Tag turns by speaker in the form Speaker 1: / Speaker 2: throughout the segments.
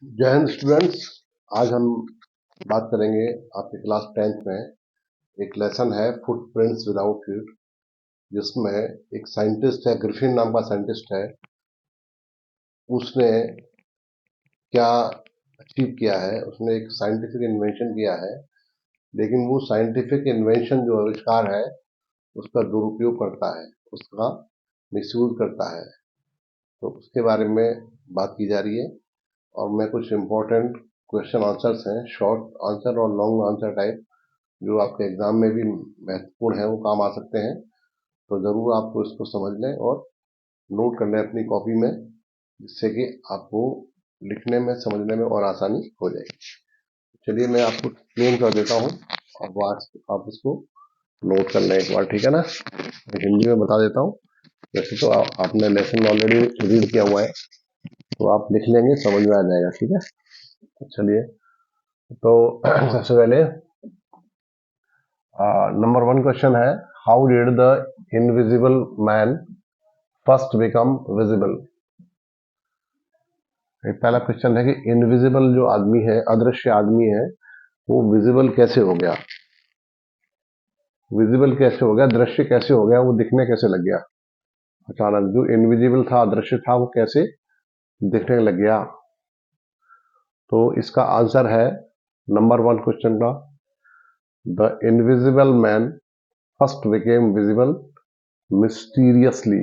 Speaker 1: जय हिंद स्टूडेंट्स। आज हम बात करेंगे आपके क्लास 10th में एक लेसन है फुटप्रिंट्स विदाउट फीट, जिसमें एक साइंटिस्ट है, ग्रिफिन नाम का साइंटिस्ट है। उसने क्या अचीव किया है? उसने एक साइंटिफिक इन्वेंशन किया है, लेकिन वो साइंटिफिक इन्वेंशन जो आविष्कार है उसका दुरुपयोग करता है, उसका मिसयूज करता है। तो उसके बारे में बात की जा रही है और मैं कुछ इम्पोर्टेंट क्वेश्चन आंसर्स हैं, शॉर्ट आंसर और लॉन्ग आंसर टाइप, जो आपके एग्जाम में भी महत्वपूर्ण है, वो काम आ सकते हैं। तो ज़रूर आपको इसको समझ लें और नोट कर लें अपनी कॉपी में, जिससे कि आपको लिखने में समझने में और आसानी हो जाएगी। चलिए मैं आपको एक्सप्लेन कर देता हूँ, अब आप इसको नोट कर लें एक बार, ठीक है ना। मैं हिंदी में बता देता हूँ। वैसे तो आपने लेसन ऑलरेडी रीड किया हुआ है, तो आप लिख लेंगे, समझ में आ जाएगा, ठीक है। तो चलिए, तो सबसे पहले नंबर 1 क्वेश्चन है, how did the invisible man first become visible. पहला क्वेश्चन है कि इनविजिबल जो आदमी है, अदृश्य आदमी है, वो विजिबल कैसे हो गया? विजिबल कैसे हो गया, दृश्य कैसे हो गया, वो दिखने कैसे लग गया अचानक? जो इनविजिबल था, अदृश्य था, वो कैसे दिखने लग गया? तो इसका आंसर है नंबर 1 क्वेश्चन का, the invisible man first became visible mysteriously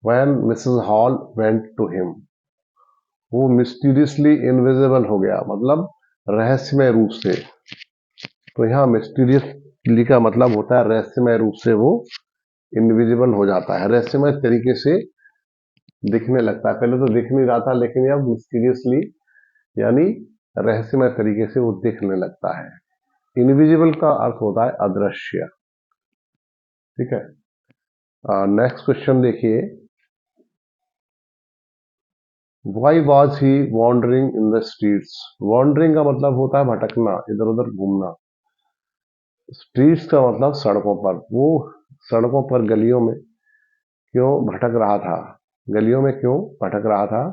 Speaker 1: when Mrs. Hall went to him। वो मिस्टीरियसली इनविजिबल हो गया, मतलब रहस्यमय रूप से। तो यहाँ मिस्टीरियसली का मतलब होता है रहस्यमय रूप से वो इनविजिबल हो जाता है, रहस्यमय तरीके से दिखने लगता है। पहले तो दिख नहीं रहा था, लेकिन अब मिस्टीरियसली यानी रहस्यमय तरीके से वो दिखने लगता है। इनविजिबल का अर्थ होता है अदृश्य, ठीक है। नेक्स्ट क्वेश्चन देखिए, why was he wondering in the streets. Wondering का मतलब होता है भटकना, इधर उधर घूमना। स्ट्रीट्स का मतलब सड़कों पर। वो सड़कों पर, गलियों में क्यों भटक रहा था? गलियों में क्यों भटक रहा था?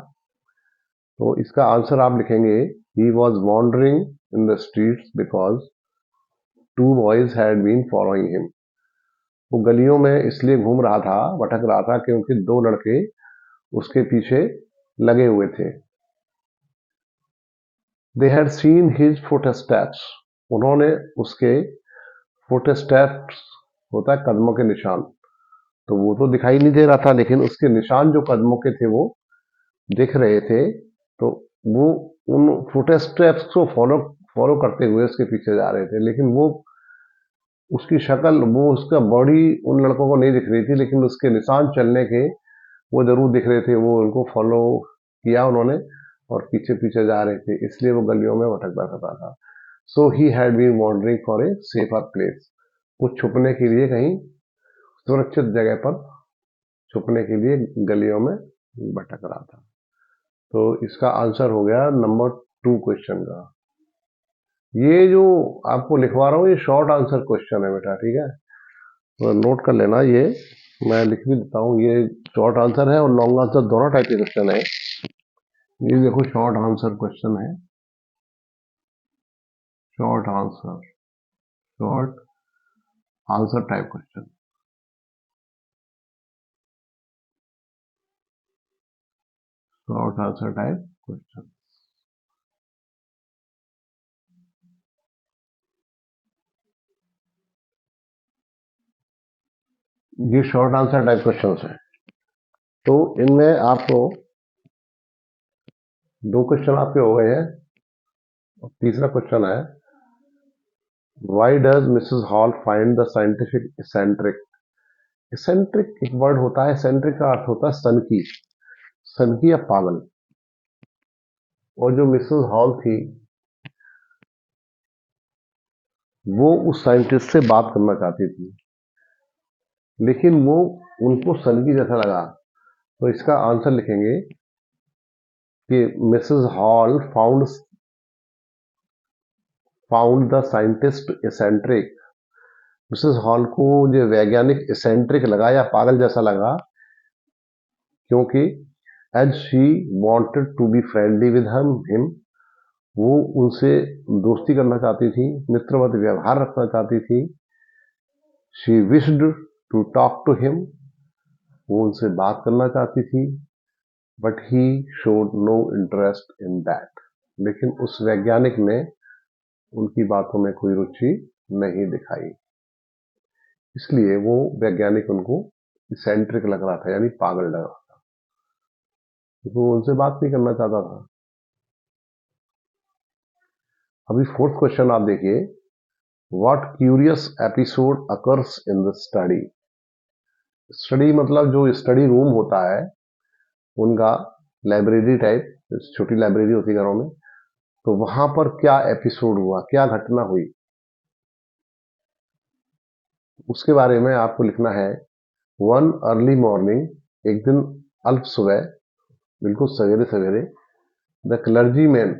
Speaker 1: तो इसका आंसर आप लिखेंगे, he was wondering in the streets because two boys had been following him. वो गलियों में इसलिए घूम रहा था, भटक रहा था, क्योंकि दो लड़के उसके पीछे लगे हुए थे। They had seen his footsteps. उन्होंने उसके फुटस्टेप्स होता है कदमों के निशान, तो वो तो दिखाई नहीं दे रहा था, लेकिन उसके निशान जो कदमों के थे वो दिख रहे थे। तो वो उन फुटस्टेप्स को फॉलो फॉलो करते हुए उसके पीछे जा रहे थे, लेकिन वो उसकी शक्ल, वो उसका बॉडी उन लड़कों को नहीं दिख रही थी, लेकिन उसके निशान चलने के वो जरूर दिख रहे थे। वो उनको फॉलो किया उन्होंने और पीछे पीछे जा रहे थे, इसलिए वो गलियों में भटकता रहता था। So he had been wandering for a safer place. वो छुपने के लिए कहीं सुरक्षित जगह पर छुपने के लिए गलियों में भटक रहा था। तो इसका आंसर हो गया नंबर 2 क्वेश्चन का। ये जो आपको लिखवा रहा हूँ, ये शॉर्ट आंसर क्वेश्चन है बेटा, ठीक है। तो नोट कर लेना, ये मैं लिख भी देता हूँ। ये शॉर्ट आंसर है और लॉन्ग आंसर दोनों टाइप के क्वेश्चन है। ये देखो, शॉर्ट आंसर क्वेश्चन है, short answer, short answer type question, short answer type question. ये शॉर्ट आंसर टाइप क्वेश्चन है। तो इनमें आपको 2 क्वेश्चन आपके हो गए हैं और तीसरा क्वेश्चन है, why does Mrs hall find the scientific eccentric. Eccentric एक वर्ड होता है, इसेंट्रिक का अर्थ होता है सनकी, सनकी या पागल। और जो मिसेस हॉल थी, वो उस साइंटिस्ट से बात करना चाहती थी, लेकिन वो उनको सनकी जैसा लगा। तो इसका आंसर लिखेंगे कि Mrs hall found the scientist eccentric. Mrs hall को जो वैज्ञानिक इसेंट्रिक लगा या पागल जैसा लगा, क्योंकि as she wanted to be friendly with him, वो उनसे दोस्ती करना चाहती थी, मित्रवत व्यवहार रखना चाहती थी। She wished to talk to him, वो उनसे बात करना चाहती थी। But he showed no interest in that, लेकिन उस वैज्ञानिक ने उनकी बातों में कोई रुचि नहीं दिखाई। इसलिए वो वैज्ञानिक उनको इसेंट्रिक लग रहा था, यानी पागल लग रहा था, क्योंकि वो उनसे बात नहीं करना चाहता था। अभी फोर्थ क्वेश्चन आप देखिए, what curious episode occurs in the study. Study मतलब जो स्टडी रूम होता है उनका, लाइब्रेरी टाइप, छोटी लाइब्रेरी होती है घरों में, तो वहां पर क्या एपिसोड हुआ, क्या घटना हुई, उसके बारे में आपको लिखना है। वन अर्ली मॉर्निंग, एक दिन अल्प सुबह, बिल्कुल सवेरे सवेरे, द क्लर्जीमैन,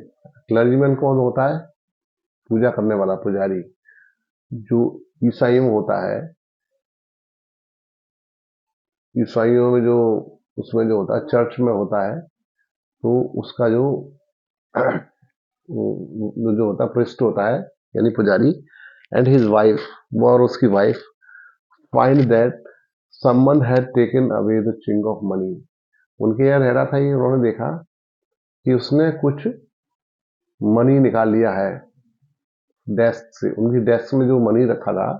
Speaker 1: क्लर्जीमैन कौन होता है, पूजा करने वाला पुजारी, जो ईसाइयों में होता है, ईसाइयों में जो उसमें जो होता है चर्च में होता है, तो उसका जो जो होता है प्रिस्ट होता है, यानी पुजारी, एंड हिज वाइफ, वो और उसकी wife, find that someone had taken away the thing of money. उनके यहाँ रह रहा था ये, उन्होंने देखा कि उसने कुछ मनी निकाल लिया है डेस्क से। उनकी डेस्क में जो मनी रखा था,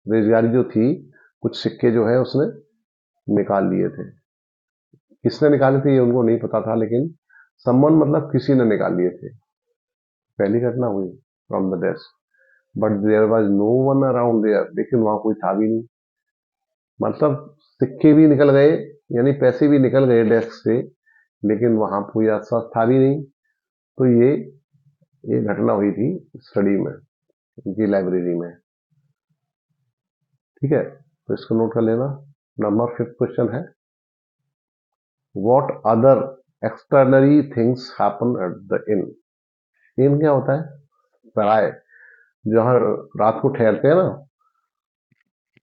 Speaker 1: बेरोजगारी जो थी, कुछ सिक्के जो है उसने निकाल लिए थे। किसने निकाले थे ये उनको नहीं पता था, लेकिन समवन मतलब किसी ने निकाल लिए थे। पहली घटना हुई from the desk, but there was no one around there, लेकिन वहां कोई था भी नहीं। मतलब सिक्के भी निकल गए, यानी पैसे भी निकल गए डेस्क से, लेकिन वहां कोई आसपास था भी नहीं। तो ये घटना हुई थी स्टडी में, उनकी लाइब्रेरी में। ठीक है, तो इसको नोट कर लेना। नंबर 5 क्वेश्चन है, what other extraordinary things happen at the inn. Inn क्या होता है, सराय, जहाँ रात को ठहरते हैं ना,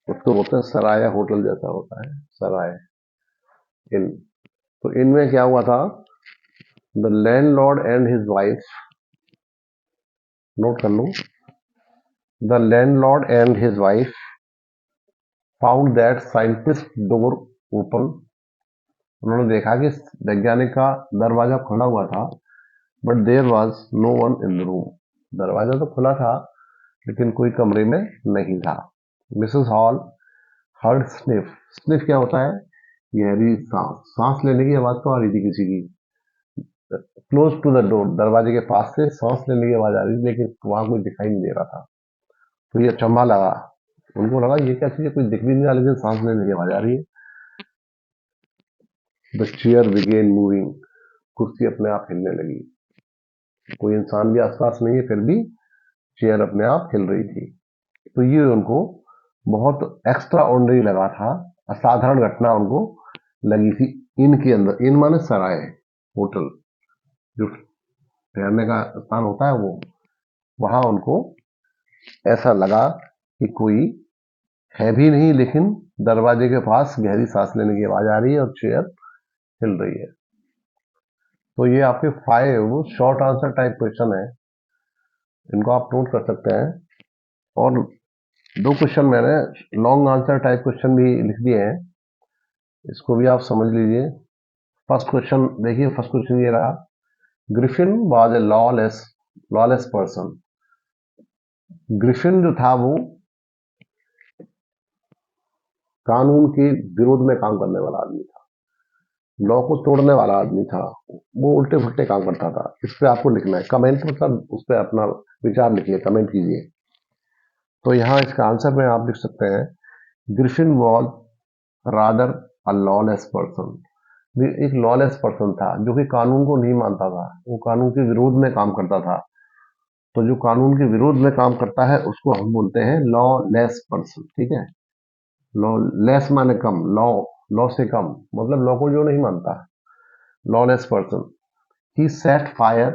Speaker 1: उसको बोलते हैं सराय, होटल जैसा होता है सराय, इन। तो इनमें क्या हुआ था, the landlord and his wife, note कर लो, the landlord and his wife found that scientist door open. उन्होंने देखा कि वैज्ञानिक का दरवाजा खुला हुआ था, but there was no one in the room. दरवाजा तो खुला था, लेकिन कोई कमरे में नहीं था। Mrs hall heard sniff, sniff क्या होता है, गहरी सांस, सांस लेने की आवाज तो आ रही थी किसी की, क्लोज टू द डोर, दरवाजे के पास से सांस लेने की आवाज आ रही थी, लेकिन वहां कोई दिखाई नहीं दे रहा था। तो ये अचंभा लगा, उनको लगा ये क्या चीज है, कुछ दिख भी नहीं रहा, लेकिन सांस लेने की आवाज आ रही है। द चेयर बिगेन मूविंग, कुर्सी अपने आप हिलने लगी। कोई इंसान भी आसपास नहीं है, फिर भी चेयर अपने आप हिल रही थी। तो ये उनको बहुत एक्स्ट्रा ऑर्डिनरी लगा था, असाधारण घटना उनको लगी थी। इनके अंदर, इन माने सराय, होटल, जो ठहरने का स्थान होता है, वो वहां उनको ऐसा लगा कि कोई है भी नहीं, लेकिन दरवाजे के पास गहरी सांस लेने की आवाज आ रही है और चेयर हिल रही है। तो ये आपके 5 शॉर्ट आंसर टाइप क्वेश्चन है, इनको आप नोट कर सकते हैं। और 2 क्वेश्चन मैंने लॉन्ग आंसर टाइप क्वेश्चन भी लिख दिए हैं, इसको भी आप समझ लीजिए। फर्स्ट क्वेश्चन देखिए, फर्स्ट क्वेश्चन ये रहा, Griffin was a lawless person. Griffin जो था वो कानून के विरोध में काम करने वाला आदमी था, लॉ को तोड़ने वाला आदमी था, वो उल्टे फुल्टे काम करता था। इस पे आपको लिखना है, कमेंट मतलब उस पर अपना विचार लिखिए, कमेंट कीजिए। तो यहाँ इसका आंसर में आप लिख सकते हैं, Griffin was rather a lawless person. एक लॉलेस पर्सन था, जो कि कानून को नहीं मानता था, वो कानून के विरोध में काम करता था। तो जो कानून के विरोध में काम करता है उसको हम बोलते हैं लॉलेस पर्सन। ठीक है, लॉ लेस माने कम, लॉ से कम, मतलब लॉ को जो नहीं मानता, lawless person. He set fire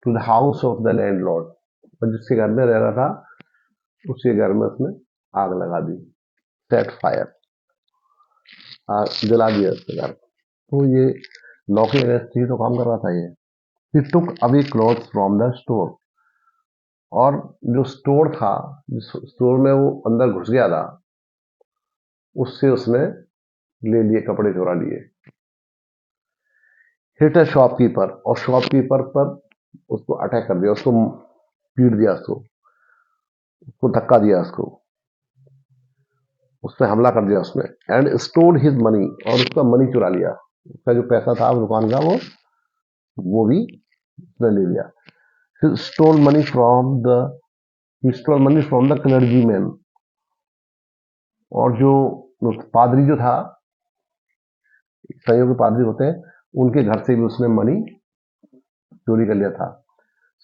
Speaker 1: to the house of the landlord, और जिसके घर में रह रहा था उसके घर में उसने आग लगा दी, सेट फायर, आग जला दिया उसके घर। तो ये लॉ के अगेंस्ट ही तो काम कर रहा था ये। He took away clothes from the store, और जो स्टोर था, जिस स्टोर में वो अंदर घुस गया था, उससे उसने ले लिए, कपड़े चुरा लिए। हिट अ शॉपकीपर, और शॉपकीपर पर उसको अटैक कर दिया, उसको पीट दिया, उसको धक्का दिया, उस पर हमला कर दिया उसने। एंड स्टोर हिज मनी, और उसका मनी चुरा लिया, उसका जो पैसा था दुकान का वो भी उसने ले लिया। फिर stole money from the clergyman, और जो पादरी जो था, संयोग पादरी होते हैं, उनके घर से भी उसने मनी चोरी कर लिया था।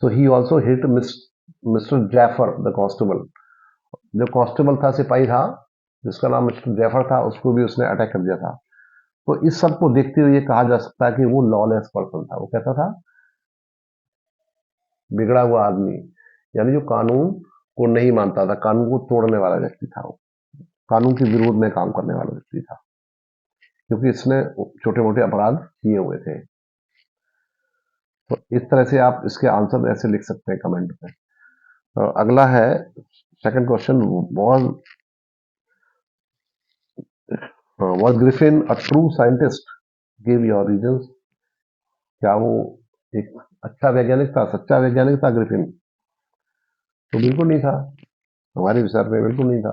Speaker 1: So he also hit mister Jaffer the constable, जो कांस्टेबल था, सिपाही था, जिसका नाम मिस्टर जैफर था, उसको भी उसने अटैक कर दिया था। तो इस सब को देखते हुए कहा जा सकता है कि वो लॉलेस पर्सन था। वो कैसा था? बिगड़ा हुआ आदमी, यानी जो कानून को नहीं मानता था, कानून को तोड़ने वाला व्यक्ति था वो, कानून के विरोध में काम करने वाला व्यक्ति था, क्योंकि इसने छोटे मोटे अपराध किए हुए थे। तो इस तरह से आप इसके आंसर ऐसे लिख सकते हैं कमेंट में। तो अगला है second question, was Griffin a true scientist? Give your reasons. क्या वो एक अच्छा वैज्ञानिक था, सच्चा वैज्ञानिक था ग्रिफिन? तो बिल्कुल नहीं था, हमारे विचार में बिल्कुल नहीं था।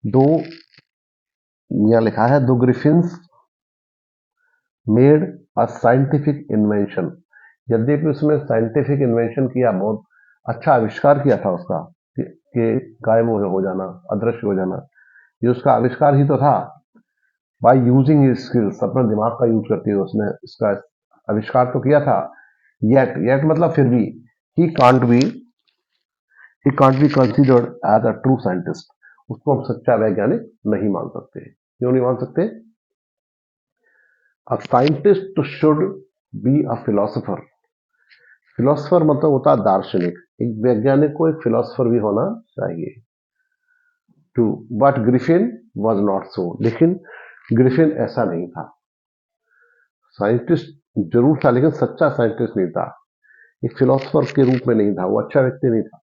Speaker 1: दो, यहाँ लिखा है, दो Griffin's made a scientific invention, यद्यपि उसमें साइंटिफिक इन्वेंशन किया, बहुत अच्छा आविष्कार किया था उसका, कि गायब हो जाना, अदृश्य हो जाना, ये उसका आविष्कार ही तो था। बाय यूजिंग हिज स्किल्स, अपना दिमाग का यूज करते हुए उसने इसका आविष्कार तो किया था। येट मतलब फिर भी, he can't be considered as a true scientist, उसको हम सच्चा वैज्ञानिक नहीं मान सकते। क्यों नहीं मान सकते? A scientist should be a philosopher, philosopher मतलब होता है दार्शनिक, एक वैज्ञानिक को एक फिलोसोफर भी होना चाहिए। Too, but Griffin was not so, लेकिन ग्रिफिन ऐसा नहीं था। साइंटिस्ट जरूर था, लेकिन सच्चा साइंटिस्ट नहीं था, एक फिलोसोफर के रूप में नहीं था, वो अच्छा व्यक्ति नहीं था।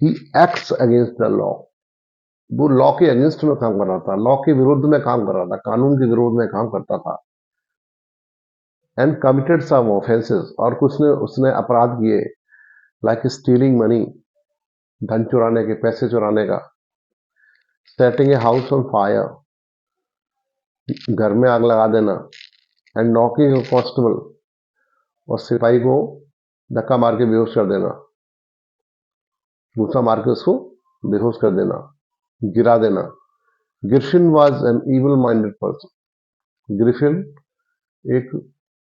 Speaker 1: He acts against the law, वो लॉ के अगेंस्ट में काम कर रहा था, लॉ के विरुद्ध में काम कर रहा था, कानून के विरोध में काम करता था। एंड कमिटेड सम ऑफेंसेस, और कुछ ने उसने अपराध किए, लाइक स्टीलिंग मनी, धन चुराने के, पैसे चुराने का, setting a house on fire, घर में आग लगा देना, एंड नॉकिंग ए कांस्टेबल, और सिपाही को धक्का मार के बेहोश कर देना, घूसा मार के उसको बेहोश कर देना, गिरा देना। Griffin was an evil minded person, Griffin एक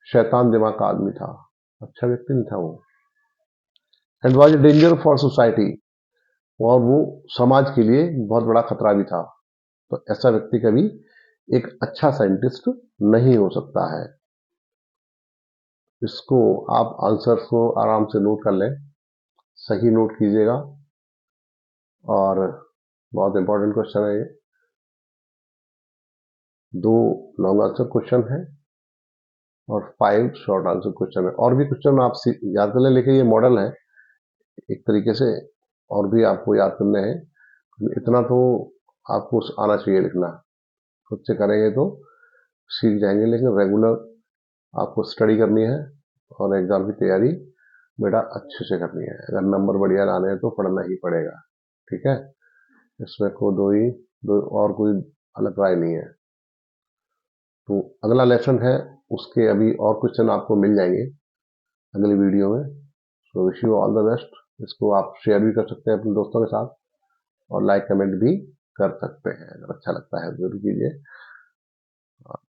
Speaker 1: शैतान दिमाग का आदमी था, अच्छा व्यक्ति नहीं था वो। And was a danger for society, और वो समाज के लिए बहुत बड़ा खतरा भी था। तो ऐसा व्यक्ति कभी एक अच्छा साइंटिस्ट नहीं हो सकता है। इसको आप आंसर को आराम से नोट कर लें, सही नोट कीजिएगा, और बहुत इंपॉर्टेंट क्वेश्चन है ये। दो लॉन्ग आंसर क्वेश्चन है और 5 शॉर्ट आंसर क्वेश्चन है। और भी क्वेश्चन आप याद कर लें, लेकिन ये मॉडल है एक तरीके से, और भी आपको याद करने हैं, इतना तो आपको आना चाहिए लिखना, खुद से करेंगे तो सीख जाएंगे। लेकिन रेगुलर आपको स्टडी करनी है, और एग्जाम की तैयारी बेटा अच्छे से करनी है। अगर नंबर बढ़िया लाने हैं तो पढ़ना ही पड़ेगा, ठीक है? इसमें को दो और कोई अलग राय नहीं है। तो अगला लेसन है, उसके अभी और क्वेश्चन आपको मिल जाएंगे अगली वीडियो में। So wish you all the best. इसको आप शेयर भी कर सकते हैं अपने दोस्तों के साथ, और लाइक कमेंट भी कर सकते हैं, अगर अच्छा लगता है जरूर कीजिए।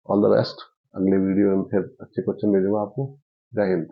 Speaker 1: All the best. अगले वीडियो में फिर अच्छे क्वेश्चन भेजूंगा आपको। जय हिंद।